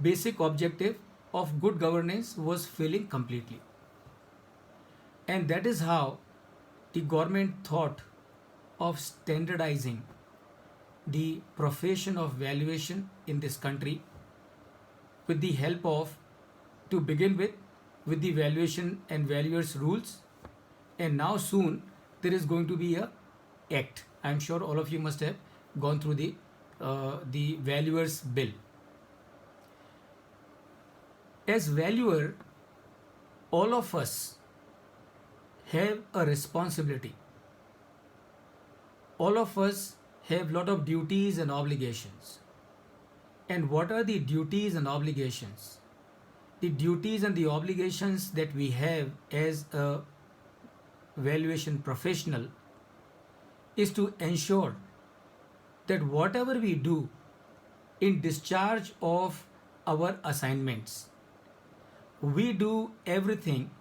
basic objective of good governance was failing completely. And that is how the government thought of standardizing the profession of valuation in this country with the help of, to begin with the valuation and valuers rules, and now soon there is going to be a act. I'm sure all of you must have gone through the valuers bill. As valuer, all of us have a responsibility. All of us have lot of duties and obligations. And what are the duties and obligations? The duties and the obligations that we have as a valuation professional is to ensure that whatever we do in discharge of our assignments, we do everything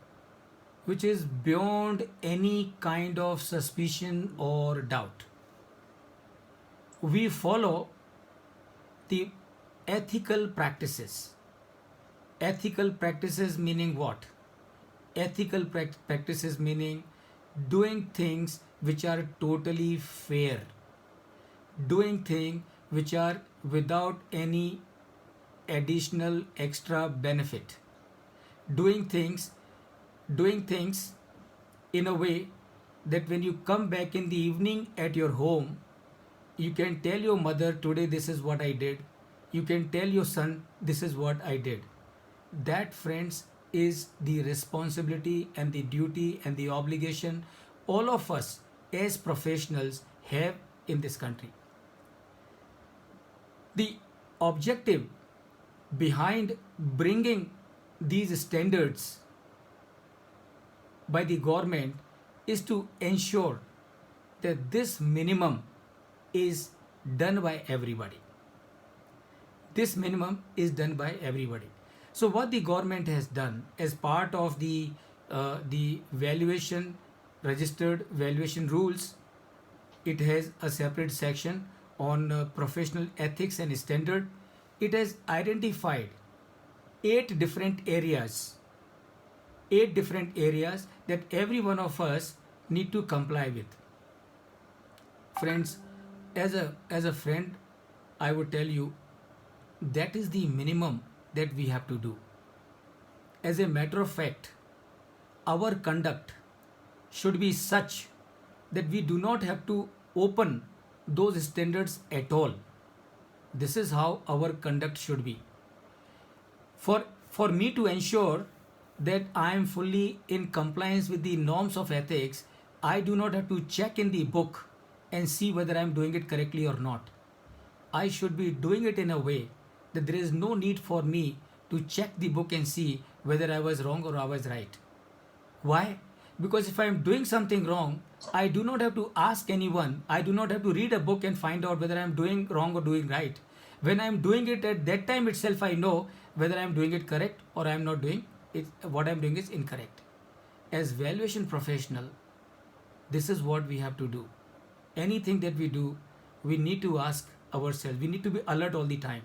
which is beyond any kind of suspicion or doubt. We follow the ethical practices. Ethical practices meaning what? Ethical practices meaning doing things which are totally fair, doing things which are without any additional extra benefit, doing things doing things in a way that when you come back in the evening at your home, you can tell your mother, today this is what I did. You can tell your son, this is what I did. That, friends, is the responsibility and the duty and the obligation all of us as professionals have in this country. The objective behind bringing these standards by the government is to ensure that this minimum is done by everybody. This minimum is done by everybody. So what the government has done as part of the valuation registered valuation rules, it has a separate section on professional ethics and standard. It has identified 8 different areas that every one of us need to comply with. Friends, as a friend, I would tell you that is the minimum that we have to do. As a matter of fact, our conduct should be such that we do not have to open those standards at all. This is how our conduct should be. For me to ensure that I am fully in compliance with the norms of ethics, I do not have to check in the book and see whether I am doing it correctly or not. I should be doing it in a way that there is no need for me to check the book and see whether I was wrong or I was right. Why? Because if I am doing something wrong, I do not have to ask anyone. I do not have to read a book and find out whether I am doing wrong or doing right. When I am doing it at that time itself, I know whether I am doing it correct or I am not doing it. What I am doing is incorrect. As valuation professional, this is what we have to do. Anything that we do, we need to ask ourselves. We need to be alert all the time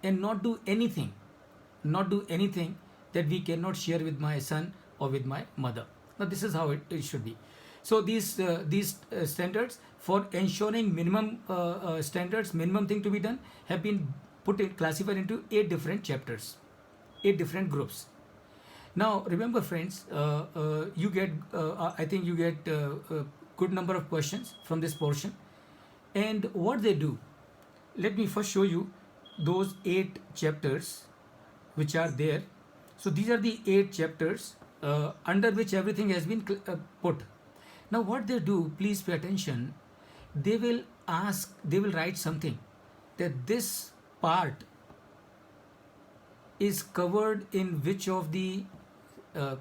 and not do anything that we cannot share with my son or with my mother. Now this is how it should be. So these standards for ensuring minimum standards, minimum thing to be done, have been classified into 8 different chapters, 8 different groups. Now remember, friends, you get I think you get a good number of questions from this portion, and what they do. Let me first show you those 8 chapters which are there. So these are the 8 chapters under which everything has been put. Now what they do, please pay attention. They will write something that this part is covered in which of the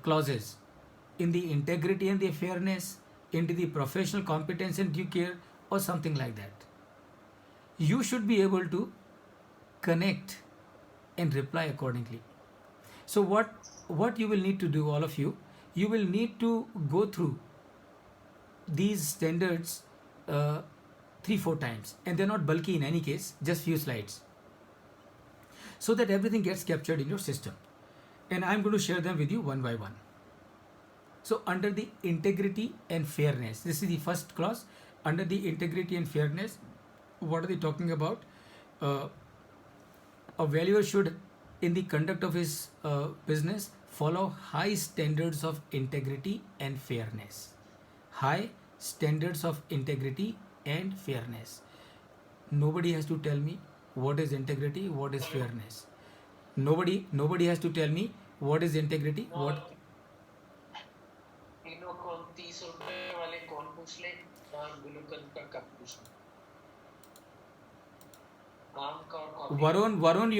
clauses, in the integrity and the fairness, into the professional competence and due care, or something like that. You should be able to connect and reply accordingly. So what you will need to do, all of you, you will need to go through these standards 3-4 times, and they're not bulky in any case, just few slides. so that everything gets captured in your system. And I'm going to share them with you one by one. So under the integrity and fairness, this is the first clause. Under the integrity and fairness, what are they talking about? Uh, a valuer should, in the conduct of his business, follow high standards of integrity and fairness. High standards of integrity and fairness. Nobody has to tell me what is integrity, what is fairness. Nobody has to tell me what is integrity, what. तीनों को 30 रुपए वाले कौन पूछ ले और गुलूकन का पूछ ले आम का और coffee Varun,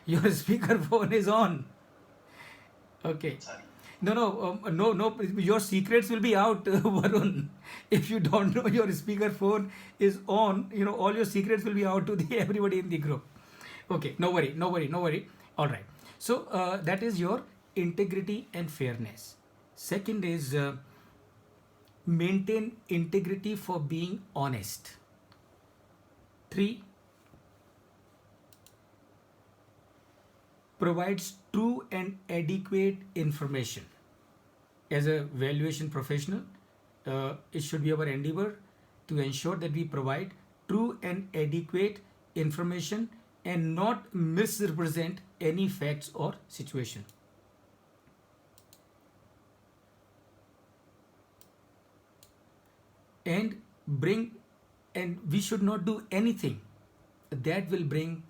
your speaker phone is on. Okay. Sorry. No. Your secrets will be out, Varun. If you don't know your speaker phone is on, all your secrets will be out to the everybody in the group. Okay, no worry. All right. So that is your integrity and fairness. Second is maintain integrity for being honest. 3, provides true and adequate information. As a valuation professional, it should be our endeavor to ensure that we provide true and adequate information and not misrepresent any facts or situation. And we should not do anything that will bring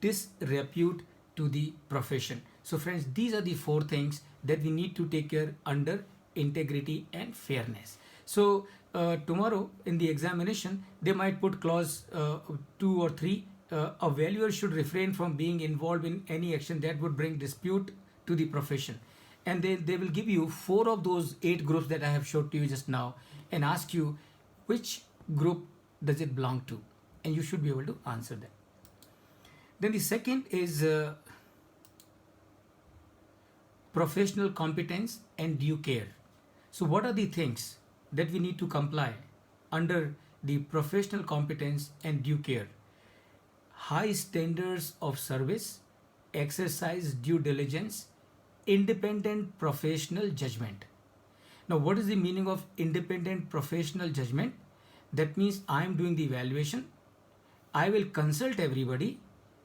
disrepute to the profession. So friends, these are the 4 things that we need to take care under integrity and fairness. So tomorrow in the examination they might put clause 2 or 3. A valuer should refrain from being involved in any action that would bring dispute to the profession. And they will give you 4 of those 8 groups that I have showed to you just now and ask you which group does it belong to, and you should be able to answer that. Then the second is professional competence and due care. So what are the things that we need to comply under the professional competence and due care? High standards of service, exercise due diligence, independent professional judgment. Now, what is the meaning of independent professional judgment? That means I am doing the evaluation. I will consult everybody.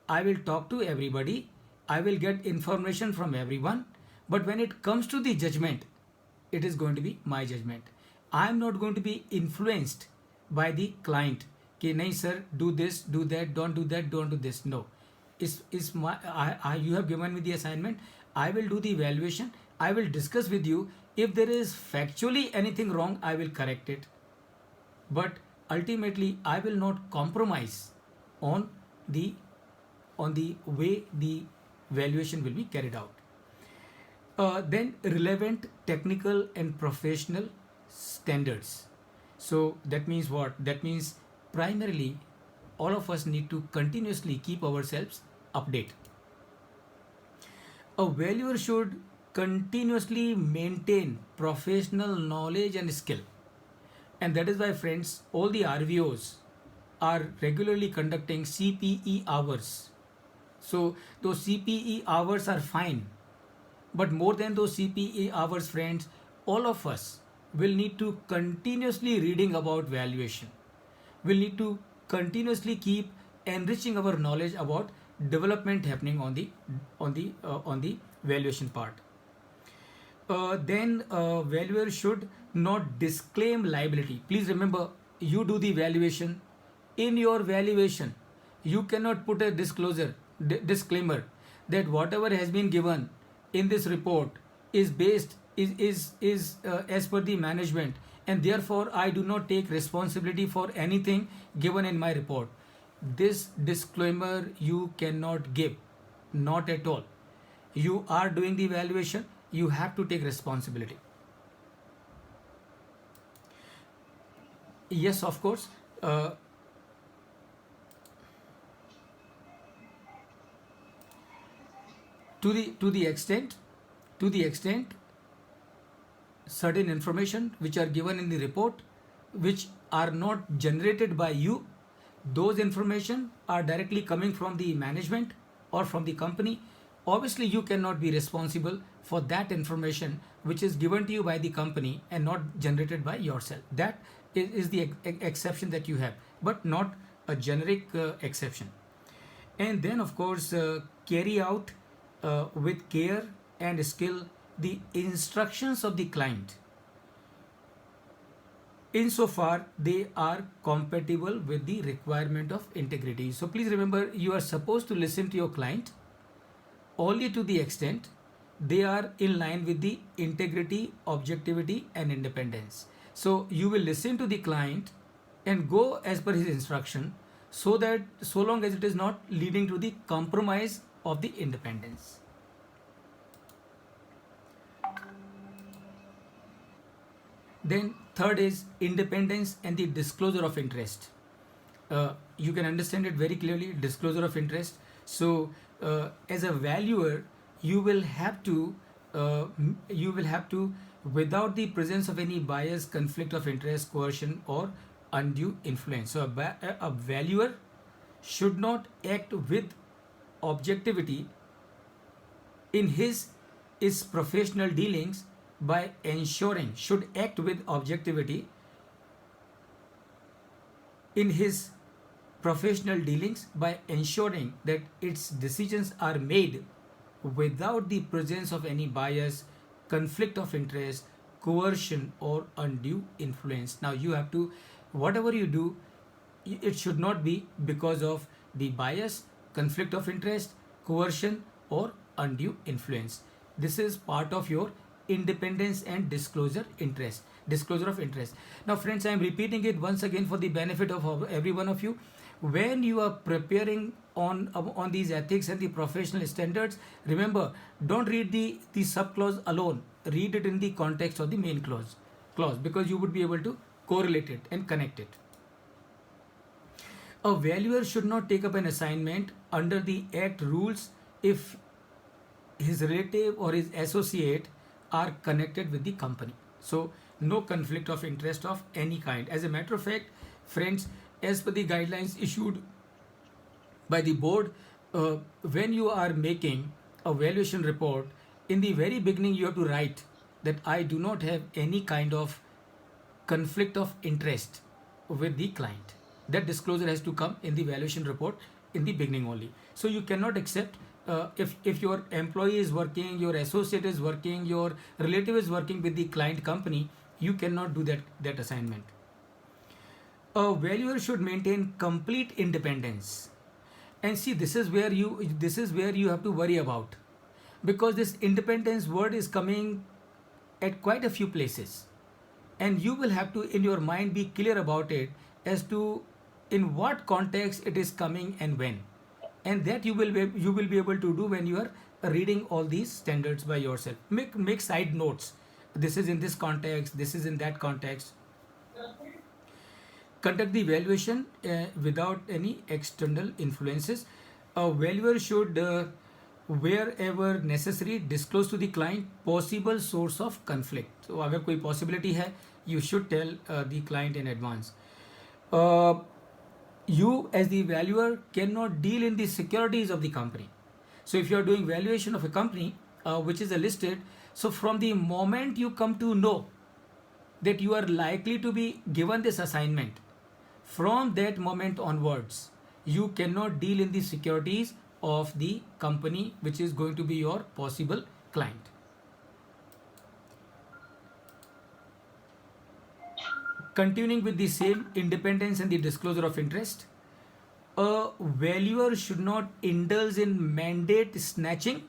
I will talk to everybody. I will get information from everyone. But when it comes to the judgment, it is going to be my judgment. I am not going to be influenced by the client. Okay, nahi sir, do this, do that, don't do that, don't do this. No. You have given me the assignment. I will do the evaluation. I will discuss with you. If there is factually anything wrong, I will correct it. But ultimately, I will not compromise on the way the valuation will be carried out. Then relevant technical and professional standards. So that means what? That means primarily all of us need to continuously keep ourselves updated. A valuer should continuously maintain professional knowledge and skill. And that is why, friends, all the RVOs are regularly conducting CPE hours. So those CPE hours are fine. But more than those CPE hours, friends, all of us will need to continuously reading about valuation. We'll need to continuously keep enriching our knowledge about development happening on the valuation part. Then valuer should not disclaim liability. Please remember, you do the valuation. In your valuation, you cannot put a disclaimer that whatever has been given in this report is as per the management, and therefore I do not take responsibility for anything given in my report. This disclaimer you cannot give, not at all. You are doing the evaluation, you have to take responsibility. Yes, of course. To the extent certain information which are given in the report which are not generated by you, those information are directly coming from the management or from the company. Obviously you cannot be responsible for that information which is given to you by the company and not generated by yourself. That is the exception that you have, but not a generic exception. And then of course carry out with care and skill the instructions of the client insofar they are compatible with the requirement of integrity. So please remember, you are supposed to listen to your client only to the extent they are in line with the integrity, objectivity and independence. So you will listen to the client and go as per his instruction, so that so long as it is not leading to the compromise of the independence. Then third is independence and the disclosure of interest. You can understand it very clearly, disclosure of interest. So as a valuer, you will have to without the presence of any bias, conflict of interest, coercion or undue influence. So a valuer should not act with objectivity in his professional dealings by ensuring, should act with objectivity in his professional dealings by ensuring that its decisions are made without the presence of any bias, conflict of interest, coercion or undue influence. Now you have to, whatever you do, it should not be because of the bias, conflict of interest, coercion or undue influence. This is part of your independence and disclosure of interest. Now friends, I am repeating it once again for the benefit of every one of you. When you are preparing on these ethics and the professional standards, remember, don't read the subclause alone, read it in the context of the main clause, because you would be able to correlate it and connect it. A valuer should not take up an assignment under the Act rules if his relative or his associate are connected with the company. So no conflict of interest of any kind. As a matter of fact, friends, as per the guidelines issued by the board, when you are making a valuation report, in the very beginning you have to write that I do not have any kind of conflict of interest with the client. That disclosure has to come in the valuation report in the beginning only. So you cannot accept if your employee is working, your associate is working, your relative is working with the client company, you cannot do that assignment. A valuer should maintain complete independence. And see, this is where you have to worry about, because this independence word is coming at quite a few places, and you will have to in your mind be clear about it as to in what context it is coming and when. And that you will be able to do when you are reading all these standards by yourself. Make side notes. This is in this context, this is in that context. Conduct the valuation without any external influences. A valuer should wherever necessary disclose to the client possible source of conflict. So अगर कोई possibility है, you should tell the client in advance. You as the valuer cannot deal in the securities of the company. So if you are doing valuation of a company which is a listed, so from the moment you come to know that you are likely to be given this assignment, from that moment onwards you cannot deal in the securities of the company which is going to be your possible client. Continuing with the same independence and the disclosure of interest, a valuer should not indulge in mandate snatching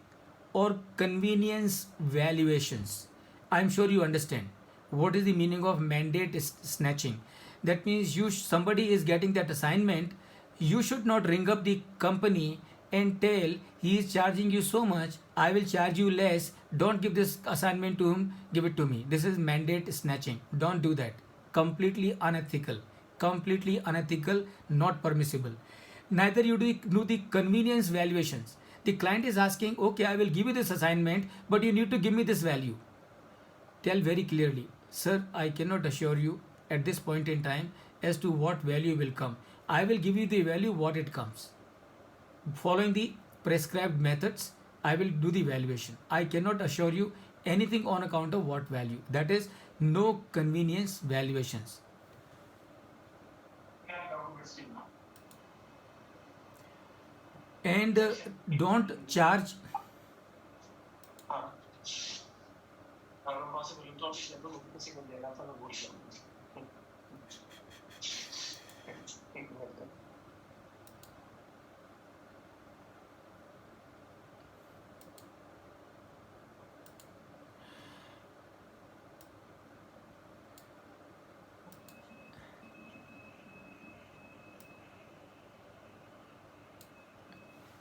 or convenience valuations. I am sure you understand what is the meaning of mandate snatching. That means somebody is getting that assignment, you should not ring up the company and tell he is charging you so much, I will charge you less, don't give this assignment to him, give it to me. This is mandate snatching. Don't do that. Completely unethical, not permissible. Neither you do the convenience valuations. The client is asking, okay, I will give you this assignment, but you need to give me this value. Tell very clearly, sir, I cannot assure you at this point in time as to what value will come. I will give you the value what it comes. Following the prescribed methods, I will do the valuation. I cannot assure you anything on account of what value. That is no convenience valuations. And don't charge. अगर possible तो किसी को देना था ना बोल दो.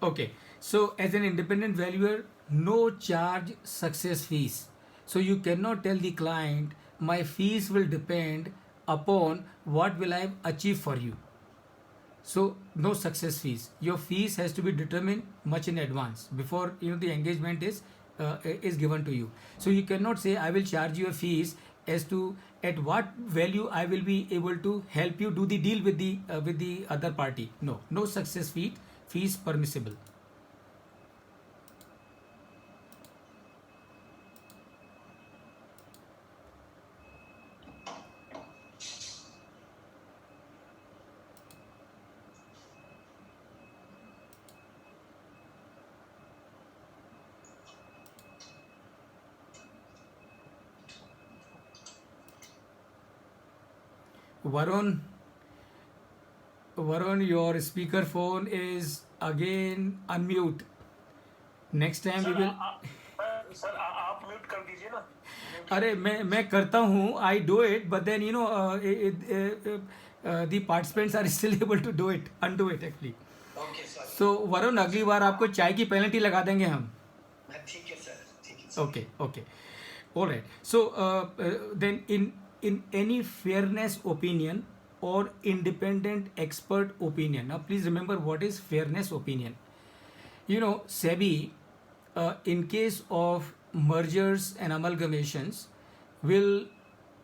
Okay, so as an independent valuer, no charge success fees. So you cannot tell the client, my fees will depend upon what will I achieve for you. So no success fees. Your fees has to be determined much in advance before the engagement is given to you. So you cannot say I will charge you a fees as to at what value I will be able to help you do the deal with the other party. No, no success fees permissible. Varun, your speaker phone is again unmute. Next time we will. Sir आप mute कर दीजिए ना. अरे मैं करता हूँ. I do it, but then the participants are still able to undo it actually. Okay, sir. So Varun, अगली बार आपको चाय की पेनल्टी लगा देंगे हम. ठीक है सर, ठीक है sir. Okay. All right. So then in any fairness opinion or independent expert opinion. Now please remember what is fairness opinion. SEBI, in case of mergers and amalgamations, will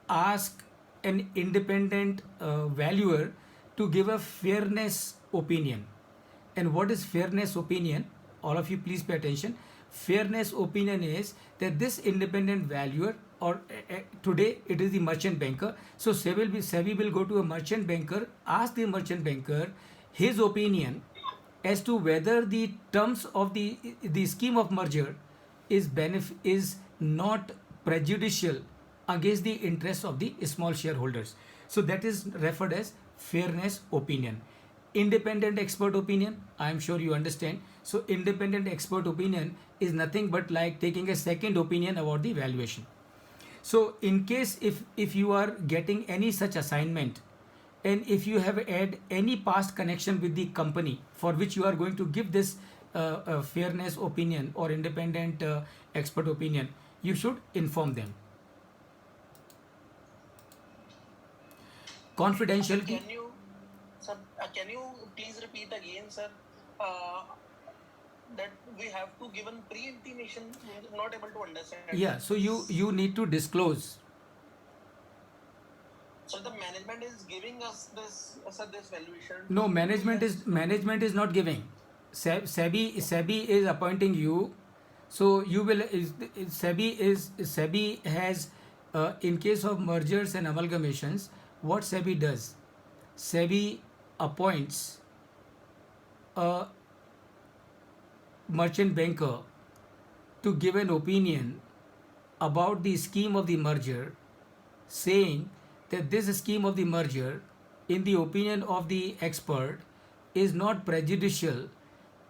ask an independent valuer to give a fairness opinion. And what is fairness opinion? All of you please pay attention. Fairness opinion is that this independent valuer, or today it is the merchant banker. So SEBI will go to a merchant banker, ask the merchant banker his opinion as to whether the terms of the scheme of merger is not prejudicial against the interests of the small shareholders. So that is referred as fairness opinion. Independent expert opinion, I am sure you understand. So independent expert opinion is nothing but like taking a second opinion about the valuation. So in case if you are getting any such assignment, and if you have had any past connection with the company for which you are going to give this fairness opinion or independent expert opinion, you should inform them. Confidentiality. Can you please repeat again, sir? That we have to give a pre-intimation. We are not able to understand. Yeah, so you need to disclose. So the management is giving us this valuation. No, management is not giving. SEBI is appointing you. So you will SEBI has in case of mergers and amalgamations, what SEBI does? SEBI appoints a merchant banker to give an opinion about the scheme of the merger, saying that this scheme of the merger, in the opinion of the expert, is not prejudicial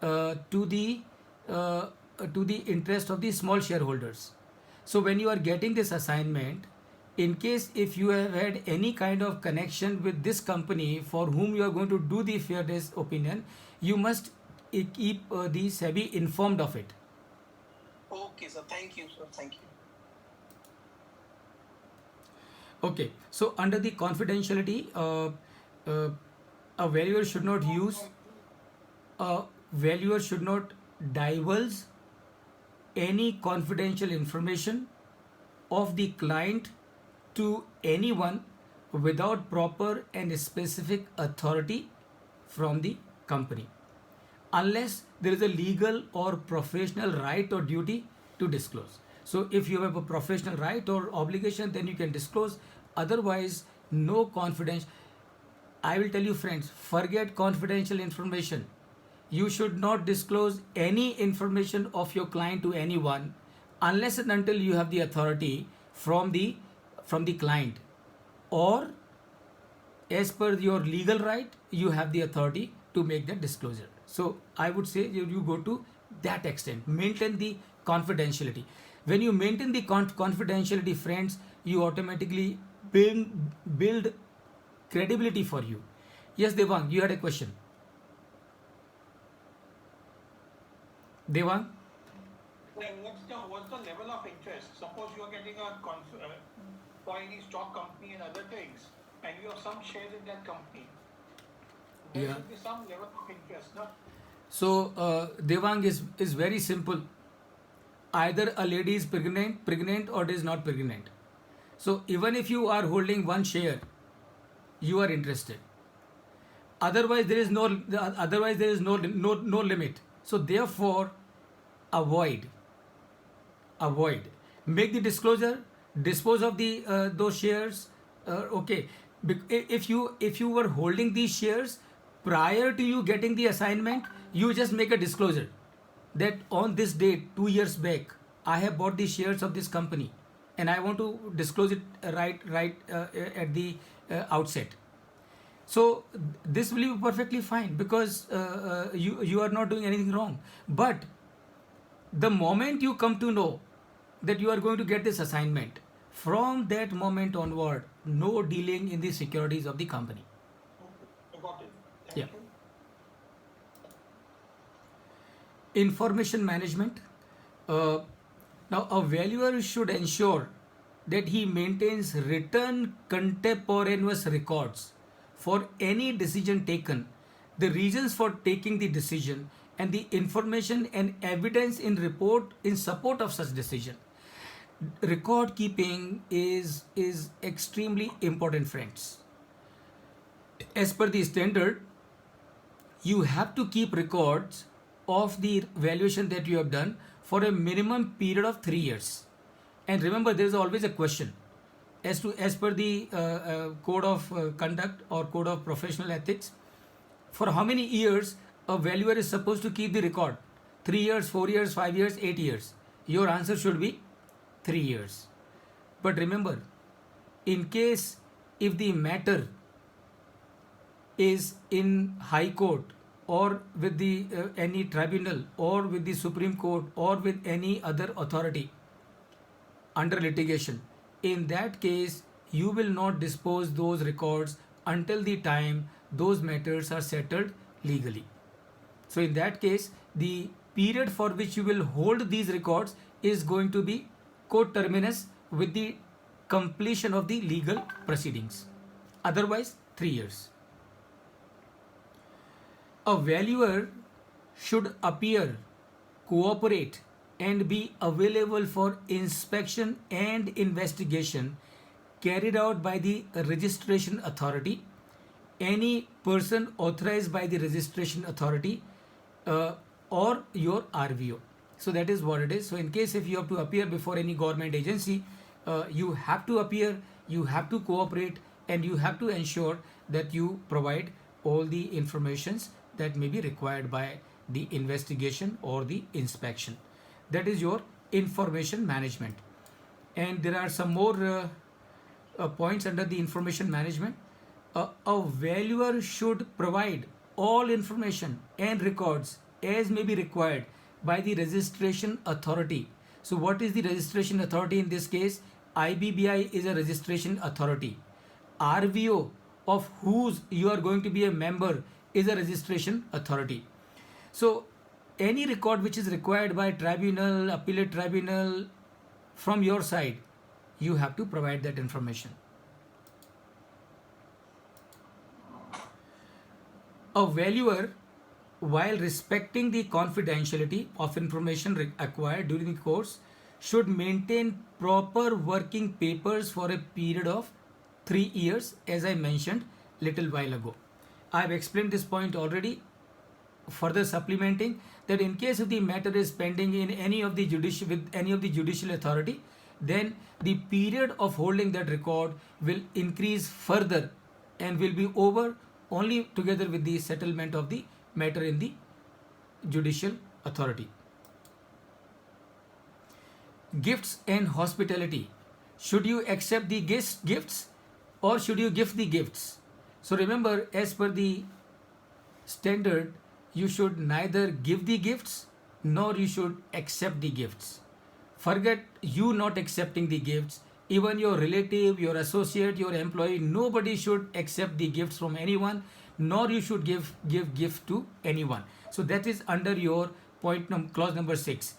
to the interest of the small shareholders. So when you are getting this assignment, in case if you have had any kind of connection with this company for whom you are going to do the fairness opinion, you must keep the SEBI informed of it. Okay, sir. Thank you, sir. Thank you. Okay, so under the confidentiality, a valuer should not divulge any confidential information of the client to anyone without proper and specific authority from the company, unless there is a legal or professional right or duty to disclose. So if you have a professional right or obligation, then you can disclose. Otherwise, no confidence. I will tell you, friends, forget confidential information. You should not disclose any information of your client to anyone unless and until you have the authority from the client, or as per your legal right, you have the authority to make that disclosure. So I would say you go to that extent. Maintain the confidentiality. When you maintain the confidentiality, friends, you automatically build credibility for you. Yes, Devang, you had a question. Devang? What's the level of interest? Suppose you are getting for any stock company and other things, and you have some shares in that company. There Yeah. should be some level of interest, no? So Devang is very simple. Either a lady is pregnant or is not pregnant. So even if you are holding one share, you are interested. Otherwise there is no limit. So therefore, avoid make the disclosure, dispose of the those shares. Okay, if you were holding these shares prior to you getting the assignment, you just make a disclosure that on this date 2 years back I have bought the shares of this company and I want to disclose it right at the outset. So this will be perfectly fine, because you are not doing anything wrong. But the moment you come to know that you are going to get this assignment, from that moment onward, no dealing in the securities of the company. I got it. Thank Yeah. you. Information management. Now, a valuer should ensure that he maintains written contemporaneous records for any decision taken, the reasons for taking the decision, and the information and evidence in report in support of such decision. Record keeping is extremely important, friends. As per the standard, you have to keep records of the valuation that you have done for a minimum period of 3 years. And remember, there is always a question as per the code of conduct or code of professional ethics, for how many years a valuer is supposed to keep the record? 3 years, 4 years, 5 years, 8 years. Your answer should be 3 years. But remember, in case if the matter is in high court or with the any tribunal or with the Supreme Court or with any other authority under litigation, in that case you will not dispose those records until the time those matters are settled legally. So in that case, the period for which you will hold these records is going to be coterminous with the completion of the legal proceedings. Otherwise, 3 years. A valuer should appear, cooperate, and be available for inspection and investigation carried out by the registration authority, any person authorized by the registration authority, or your RVO. So that is what it is. So in case if you have to appear before any government agency, you have to appear, you have to cooperate, and you have to ensure that you provide all the informations that may be required by the investigation or the inspection. That is your information management. And there are some more points under the information management. A valuer should provide all information and records as may be required by the registration authority. So what is the registration authority in this case? IBBI is a registration authority. RVO, of whose you are going to be a member, is a registration authority. So any record which is required by tribunal, appellate tribunal, from your side, you have to provide that information. A valuer, while respecting the confidentiality of information acquired during the course, should maintain proper working papers for a period of 3 years, as I mentioned little while ago. I have explained this point already. Further supplementing that in case if the matter is pending in any of the judicial authority, then the period of holding that record will increase further and will be over only together with the settlement of the matter in the judicial authority. Gifts and hospitality. Should you accept the gifts or should you give the gifts? So remember, as per the standard, you should neither give the gifts nor you should accept the gifts. Forget you not accepting the gifts. Even your relative, your associate, your employee, nobody should accept the gifts from anyone, nor you should give gift to anyone. So that is under your clause number 6.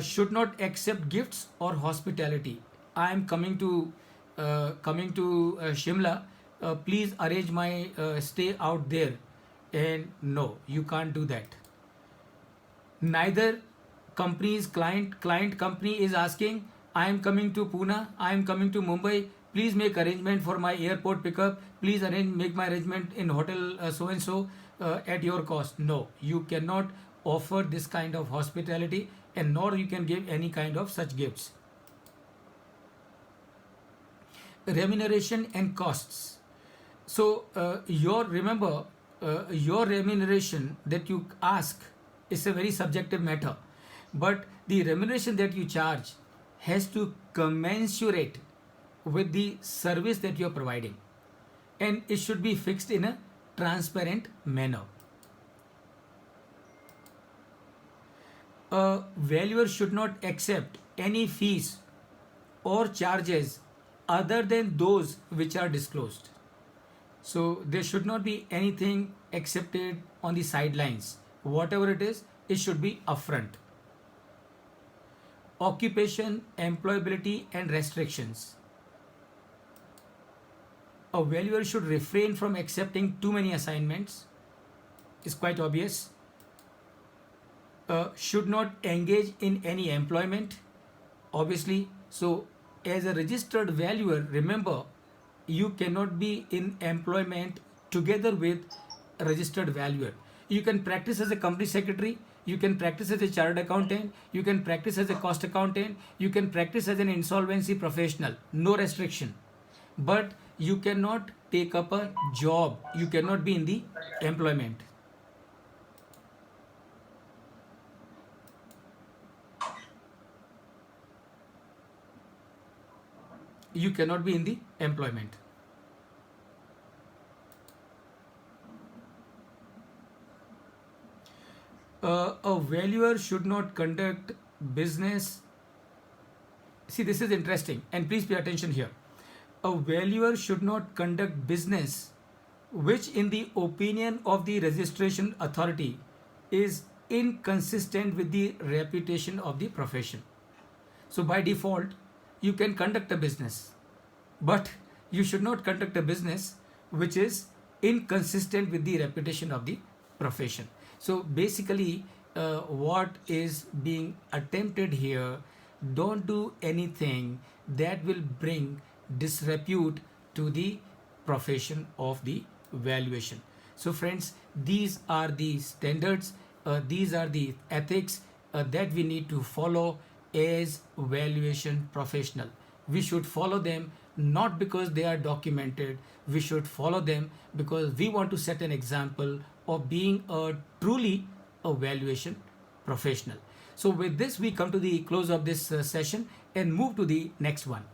Should not accept gifts or hospitality. I am coming to Shimla. Please arrange my stay out there. And no, you can't do that. Neither client company is asking, I am coming to Pune, I am coming to Mumbai, please make arrangement for my airport pickup, please make my arrangement in hotel so and so at your cost. No, you cannot offer this kind of hospitality, and nor you can give any kind of such gifts. Remuneration and costs. So your remuneration that you ask is a very subjective matter, but the remuneration that you charge has to commensurate with the service that you are providing, and it should be fixed in a transparent manner. A valuer should not accept any fees or charges other than those which are disclosed. So there should not be anything accepted on the sidelines. Whatever it is, it should be upfront. Occupation, employability and restrictions. A valuer should refrain from accepting too many assignments. It's quite obvious. Should not engage in any employment, obviously. So as a registered valuer, remember, you cannot be in employment together with a registered valuer. You can practice as a company secretary, you can practice as a chartered accountant, you can practice as a cost accountant, you can practice as an insolvency professional, no restriction. But you cannot take up a job, you cannot be in the employment. You cannot be in the employment. A valuer should not conduct business. See, this is interesting, and please pay attention here. A valuer should not conduct business which, in the opinion of the registration authority, is inconsistent with the reputation of the profession. So by default, you can conduct a business, but you should not conduct a business which is inconsistent with the reputation of the profession. So basically, what is being attempted here, don't do anything that will bring disrepute to the profession of the valuation. So friends, these are the standards, these are the ethics that we need to follow as valuation professional. We should follow them not because they are documented, we should follow them because we want to set an example of being a truly a valuation professional. So with this, we come to the close of this session and move to the next one.